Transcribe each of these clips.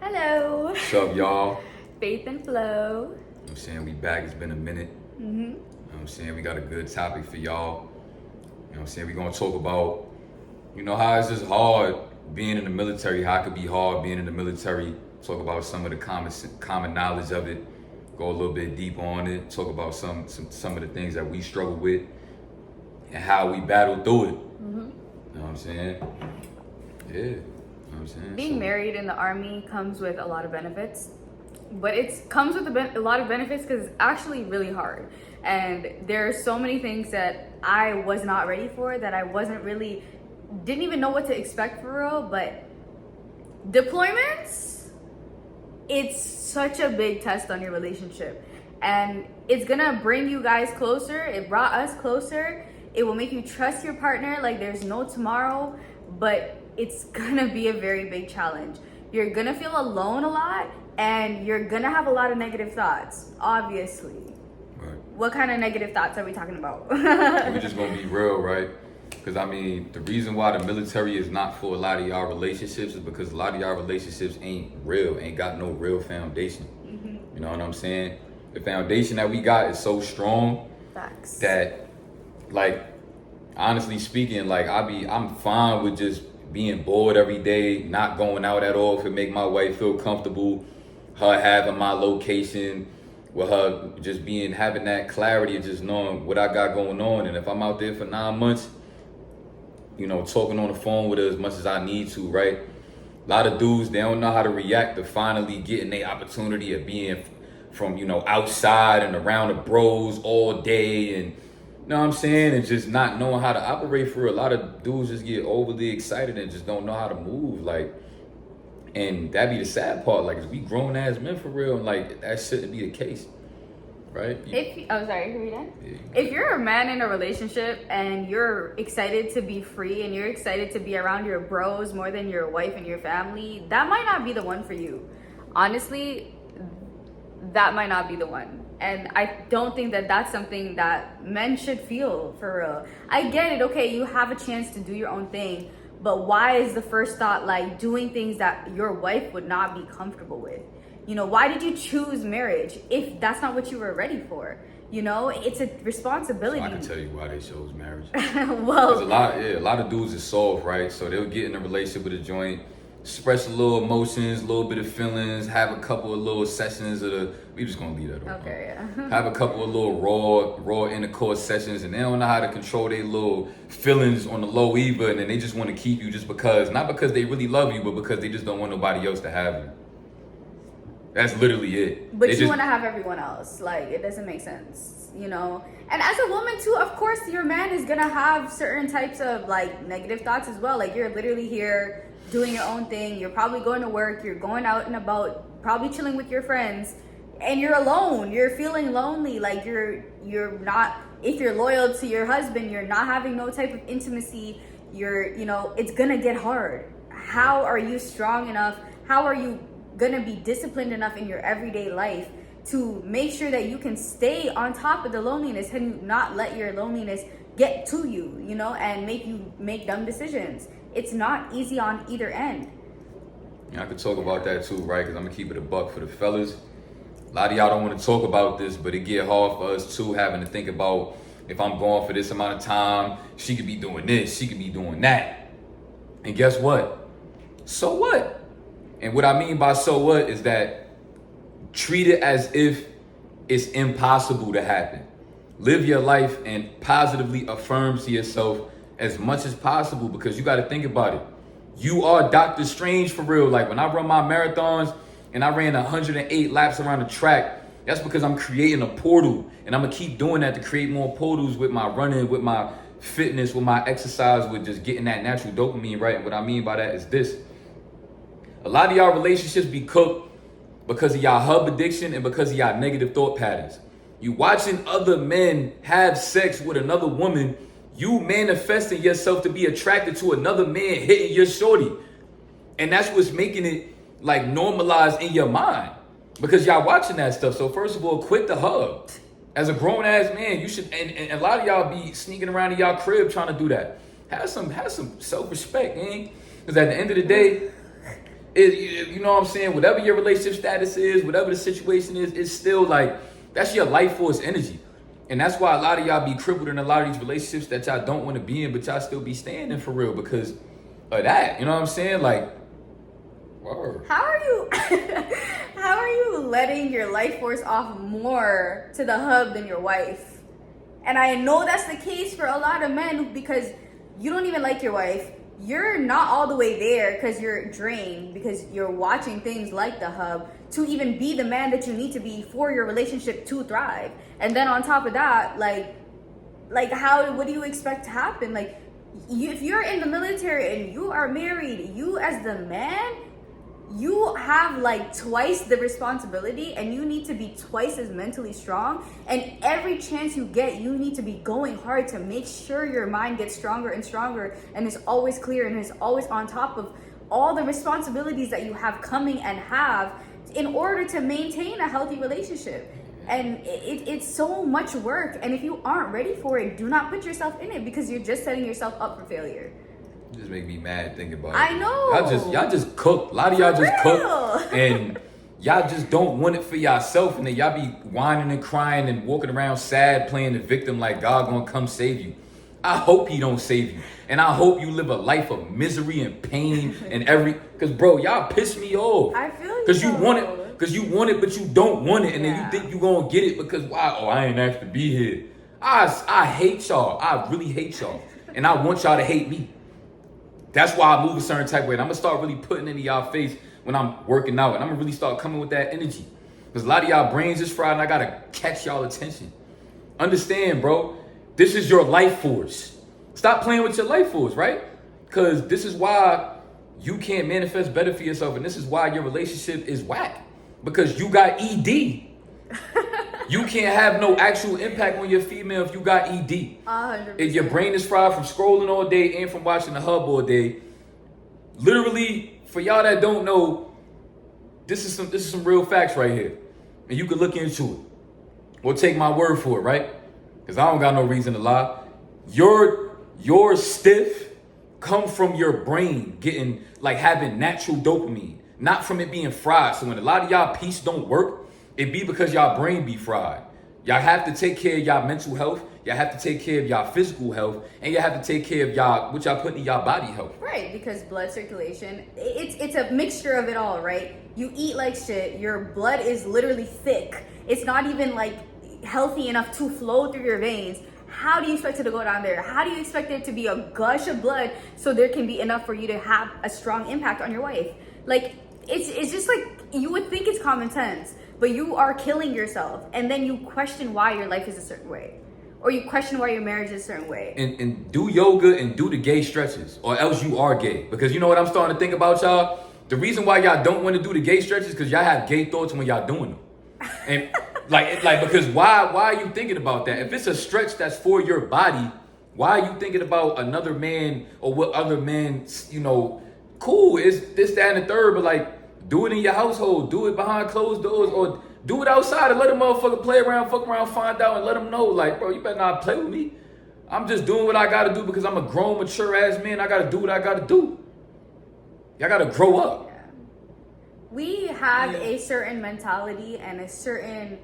Hello. What's up, y'all? Faith and Flow. I'm saying we back. It's been a minute. I'm saying we got a good topic for y'all. I'm saying we're gonna talk about, how it's just hard being in the military. How it could be hard being in the military. Talk about some of the common knowledge of it. Go a little bit deeper on it. Talk about some of the things that we struggle with and how we battle through it. You know what I'm saying? Yeah. You know what I'm saying? Being married in the Army comes with a lot of benefits, but it comes with a lot of benefits because it's actually really hard. And there are so many things that I was not ready for, that I didn't even know what to expect for real. But deployments, it's such a big test on your relationship. And it's gonna bring you guys closer. It brought us closer. It will make you trust your partner like there's no tomorrow, but it's gonna be a very big challenge. You're gonna feel alone a lot, and you're gonna have a lot of negative thoughts, obviously. Right. What kind of negative thoughts are we talking about? We're just gonna be real, right? Because the reason why the military is not for a lot of y'all relationships is because a lot of y'all relationships ain't real, ain't got no real foundation. You know what I'm saying? The foundation that we got is so strong. Facts. That, like, honestly speaking, like I'm fine with just being bored every day, not going out at all if it make my wife feel comfortable, her having my location, with her just having that clarity of just knowing what I got going on. And if I'm out there for 9 months, talking on the phone with her as much as I need to, right? A lot of dudes, they don't know how to react to finally getting the opportunity of being from, outside and around the bros all day, and you know what I'm saying? And just not knowing how to operate for a lot of dudes just get overly excited and just don't know how to move. Like, and that be the sad part. Like, we grown ass men for real, and like that shouldn't be the case. Right? Sorry, who you done? Yeah. If you're a man in a relationship and you're excited to be free and you're excited to be around your bros more than your wife and your family, that might not be the one for you. Honestly, that might not be the one. And I don't think that that's something that men should feel, for real. I get it, okay, you have a chance to do your own thing, but why is the first thought like doing things that your wife would not be comfortable with? Why did you choose marriage if that's not what you were ready for? It's a responsibility. So I can tell you why they chose marriage. Well, a lot of dudes is soft, right? So they'll get in a relationship with a joint, express a little emotions, a little bit of feelings, have a couple of little sessions we just gonna leave that alone. Okay, yeah. Have a couple of little raw intercourse sessions, and they don't know how to control their little feelings on the low either, and then they just want to keep you just because, not because they really love you, but because they just don't want nobody else to have you. That's literally it. But you want to have everyone else. Like, it doesn't make sense, And as a woman too, of course, your man is gonna have certain types of like negative thoughts as well. Like, you're literally here doing your own thing. You're probably going to work. You're going out and about, probably chilling with your friends, and you're alone. You're feeling lonely. Like, you're not. If you're loyal to your husband, you're not having no type of intimacy. It's gonna get hard. How are you strong enough? How are you gonna be disciplined enough in your everyday life to make sure that you can stay on top of the loneliness and not let your loneliness get to you, and make you make dumb decisions? It's not easy on either end. I could talk about that too, right? Because I'm gonna keep it a buck for the fellas. A lot of y'all don't want to talk about this, but it get hard for us too, having to think about, if I'm going for this amount of time, she could be doing this, she could be doing that. And guess what? So what? And what I mean by so what is that treat it as if it's impossible to happen. Live your life and positively affirm to yourself as much as possible, because you got to think about it. You are Doctor Strange for real. Like, when I run my marathons and I ran 108 laps around the track, that's because I'm creating a portal, and I'm going to keep doing that to create more portals with my running, with my fitness, with my exercise, with just getting that natural dopamine, right? And what I mean by that is this. A lot of y'all relationships be cooked because of y'all hub addiction and because of y'all negative thought patterns. You watching other men have sex with another woman, you manifesting yourself to be attracted to another man hitting your shorty. And that's what's making it like normalized in your mind, because y'all watching that stuff. So first of all, quit the hub. As a grown ass man, you should, and a lot of y'all be sneaking around in y'all crib trying to do that. Have some self-respect, man. Because at the end of the day, You know what I'm saying? Whatever your relationship status is, whatever the situation is, it's still like, that's your life force energy. And that's why a lot of y'all be crippled in a lot of these relationships that y'all don't want to be in, but y'all still be standing for real because of that. You know what I'm saying? Like, word. How are you how are you letting your life force off more to the hub than your wife? And I know that's the case for a lot of men because you don't even like your wife. You're not all the way there because you're drained, because you're watching things like the hub to even be the man that you need to be for your relationship to thrive. And then on top of that, like what do you expect to happen? Like, if you're in the military and you are married, you as the man, you have like twice the responsibility and you need to be twice as mentally strong. And every chance you get, you need to be going hard to make sure your mind gets stronger and stronger and is always clear and is always on top of all the responsibilities that you have coming and have in order to maintain a healthy relationship. And it's so much work. And if you aren't ready for it, do not put yourself in it because you're just setting yourself up for failure. You just make me mad thinking about it. I know. Y'all just cook. A lot of y'all just cook. And y'all just don't want it for yourself. And then y'all be whining and crying and walking around sad, playing the victim like God gonna come save you. I hope he don't save you. And I hope you live a life of misery and pain and because bro, y'all piss me off. I feel you. Because you want it. Because you want it, but you don't want it. And then you think you gonna get it because why? Oh, I ain't asked to be here. I hate y'all. I really hate y'all. And I want y'all to hate me. That's why I move a certain type of way. And I'm going to start really putting into y'all face when I'm working out. And I'm going to really start coming with that energy. Because a lot of y'all brains is fried and I got to catch y'all attention. Understand, bro. This is your life force. Stop playing with your life force, right? Because this is why you can't manifest better for yourself. And this is why your relationship is whack. Because you got ED. You can't have no actual impact on your female if you got ED. 100%. If your brain is fried from scrolling all day and from watching the hub all day, literally, for y'all that don't know, this is some real facts right here. And you can look into it. Or take my word for it, right? Because I don't got no reason to lie. Your stiff come from your brain having natural dopamine, not from it being fried. So when a lot of y'all piece don't work, it be because y'all brain be fried. Y'all have to take care of y'all mental health. Y'all have to take care of y'all physical health. And you have to take care of what y'all putting in y'all body health. Right, because blood circulation, it's a mixture of it all, right? You eat like shit. Your blood is literally thick. It's not even like healthy enough to flow through your veins. How do you expect it to go down there? How do you expect there to be a gush of blood so there can be enough for you to have a strong impact on your wife? Like, it's just like, you would think it's common sense, but you are killing yourself. And then you question why your life is a certain way. Or you question why your marriage is a certain way. And do yoga and do the gay stretches, or else you are gay. Because you know what I'm starting to think about, y'all? The reason why y'all don't want to do the gay stretches is because y'all have gay thoughts when y'all doing them. And because why are you thinking about that? If it's a stretch that's for your body, why are you thinking about another man or what other men, cool, it's this, that, and the third, but like, do it in your household, do it behind closed doors, or do it outside and let a motherfucker play around, fuck around, find out, and let them know, like, bro, you better not play with me. I'm just doing what I gotta do because I'm a grown, mature ass man. I gotta do what I gotta do. Y'all gotta grow up. Yeah. We have a certain mentality and a certain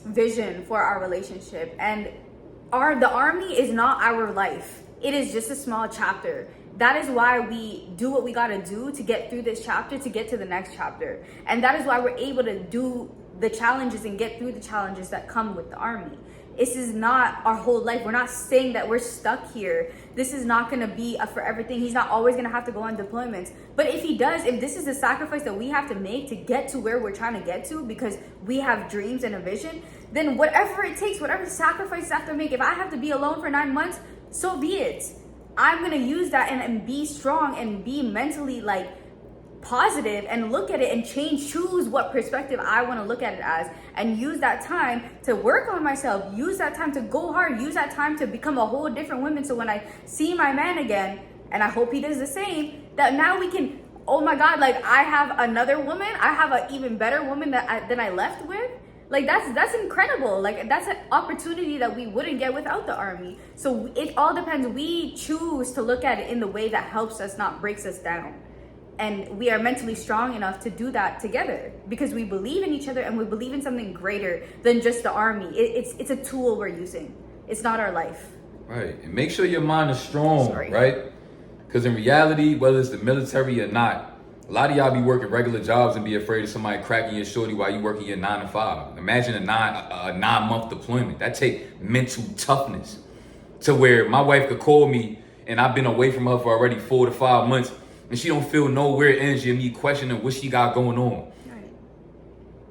vision for our relationship, and the army is not our life. It is just a small chapter. That is why we do what we gotta do to get through this chapter, to get to the next chapter. And that is why we're able to do the challenges and get through the challenges that come with the army. This is not our whole life. We're not saying that we're stuck here. This is not gonna be a forever thing. He's not always gonna have to go on deployments. But if he does, if this is a sacrifice that we have to make to get to where we're trying to get to because we have dreams and a vision, then whatever it takes, whatever sacrifices I have to make, if I have to be alone for 9 months, so be it. I'm gonna use that and be strong and be mentally positive and look at it and choose what perspective I want to look at it as, and use that time to work on myself, use that time to go hard, use that time to become a whole different woman. So when I see my man again, and I hope he does the same, that now we can, oh my God, like I have another woman, I have an even better woman than I left with. Like that's incredible. Like that's an opportunity that we wouldn't get without the army. So it all depends. We choose to look at it in the way that helps us, not breaks us down. And we are mentally strong enough to do that together because we believe in each other and we believe in something greater than just the army. It's a tool we're using. It's not our life. Right. And make sure your mind is strong, Sorry. right? Because in reality, whether it's the military or not, a lot of y'all be working regular jobs and be afraid of somebody cracking your shorty while you working your 9 to 5. Imagine a 9-month deployment. That take mental toughness to where my wife could call me and I've been away from her for already 4 to 5 months and she don't feel no weird energy of me questioning what she got going on. Right.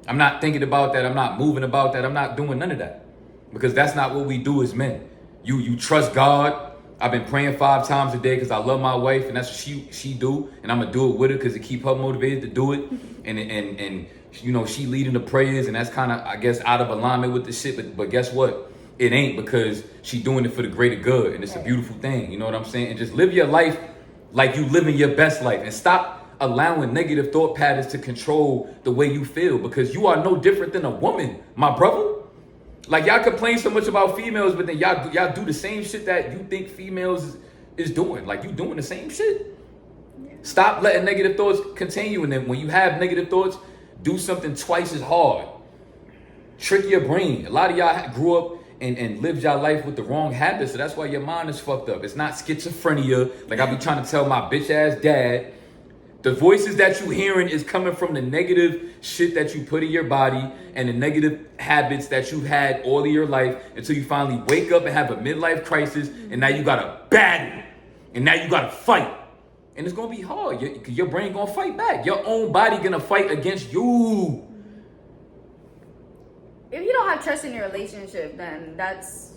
I'm not thinking about that. I'm not moving about that. I'm not doing none of that because that's not what we do as men. You trust God. I've been praying 5 times a day because I love my wife and that's what she do, and I'm gonna do it with her because it keep her motivated to do it. And you know, she leading the prayers, and that's kind of, I guess, out of alignment with the shit. But guess what? It ain't, because she doing it for the greater good, and it's a beautiful thing. You know what I'm saying? And just live your life like you living your best life, and stop allowing negative thought patterns to control the way you feel, because you are no different than a woman, my brother. Like, y'all complain so much about females, but then y'all do the same shit that you think females is doing. Like, you doing the same shit. Stop letting negative thoughts continue. And then when you have negative thoughts, do something twice as hard. Trick your brain. A lot of y'all grew up and lived your life with the wrong habits, so that's why your mind is fucked up. It's not schizophrenia, like I be trying to tell my bitch ass dad. The voices that you hearing is coming from the negative shit that you put in your body and the negative habits that you've had all of your life, until you finally wake up and have a midlife crisis, and now you gotta battle, and now you gotta fight. And it's gonna be hard. Your brain gonna fight back. Your own body gonna fight against you. If you don't have trust in your relationship, then that's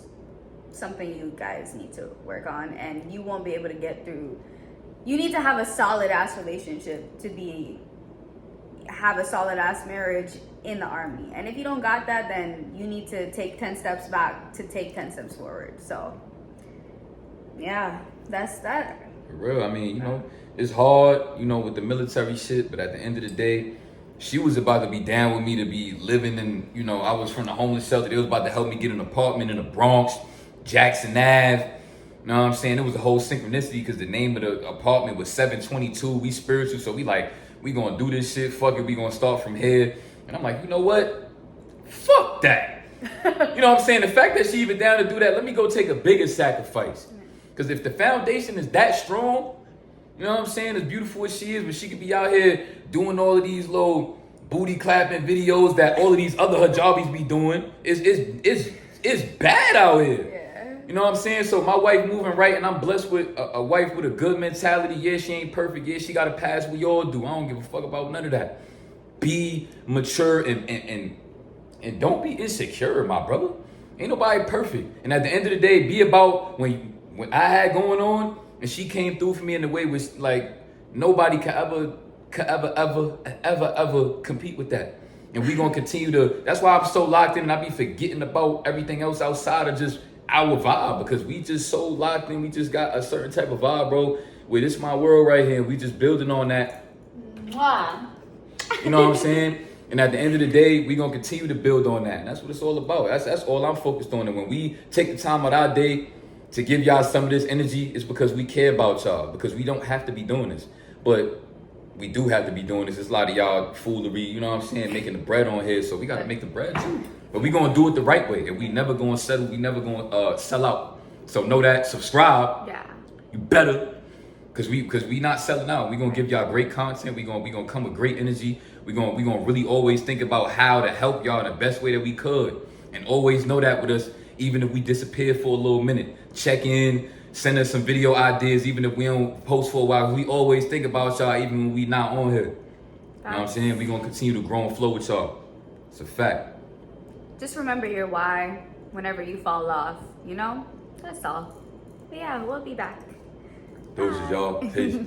something you guys need to work on, and you won't be able to get through. You need to have a solid ass relationship to have a solid ass marriage in the army. And if you don't got that, then you need to take 10 steps back to take 10 steps forward. So yeah, that's that. For real, I mean, you know, it's hard, you know, with the military shit, but at the end of the day, she was about to be down with me to be living in, you know, I was from the homeless shelter. They was about to help me get an apartment in the Bronx, Jackson Ave. You know what I'm saying? It was a whole synchronicity because the name of the apartment was 722. We spiritual, so we gonna do this shit. Fuck it, we gonna start from here. And I'm like, you know what? Fuck that. You know what I'm saying? The fact that she even down to do that, let me go take a bigger sacrifice. Because if the foundation is that strong, you know what I'm saying, as beautiful as she is, but she could be out here doing all of these little booty clapping videos that all of these other hijabis be doing. It's bad out here. Yeah. You know what I'm saying? So my wife moving right, and I'm blessed with a wife with a good mentality. Yeah, she ain't perfect. Yeah, she got a past. We all do. I don't give a fuck about none of that. Be mature and don't be insecure, my brother. Ain't nobody perfect. And at the end of the day, be about when I had going on, and she came through for me in the way which, like, nobody can ever compete with that. And we gonna continue to. That's why I'm so locked in, and I be forgetting about everything else outside of just our vibe, because we just so locked in. We just got a certain type of vibe, bro. Where this my world right here. We just building on that. Mwah. You know what I'm saying? And at the end of the day, we gonna continue to build on that. And that's what it's all about. That's all I'm focused on. And when we take the time out our day to give y'all some of this energy, it's because we care about y'all. Because we don't have to be doing this, but we do have to be doing this. There's a lot of y'all foolery, you know what I'm saying, making the bread on here. So we gotta make the bread too. But we gonna do it the right way, and we never gonna settle. We never gonna sell out. So know that. Subscribe. Yeah. You better, cause we not selling out. We gonna give y'all great content. We gonna come with great energy. We gonna really always think about how to help y'all in the best way that we could, and always know that with us. Even if we disappear for a little minute, check in, send us some video ideas. Even if we don't post for a while, we always think about y'all, even when we not on here. You know what I'm saying? We gonna continue to grow and flow with y'all. It's a fact. Just remember your why whenever you fall off, you know? That's all. But yeah, we'll be back. Those is y'all. Peace.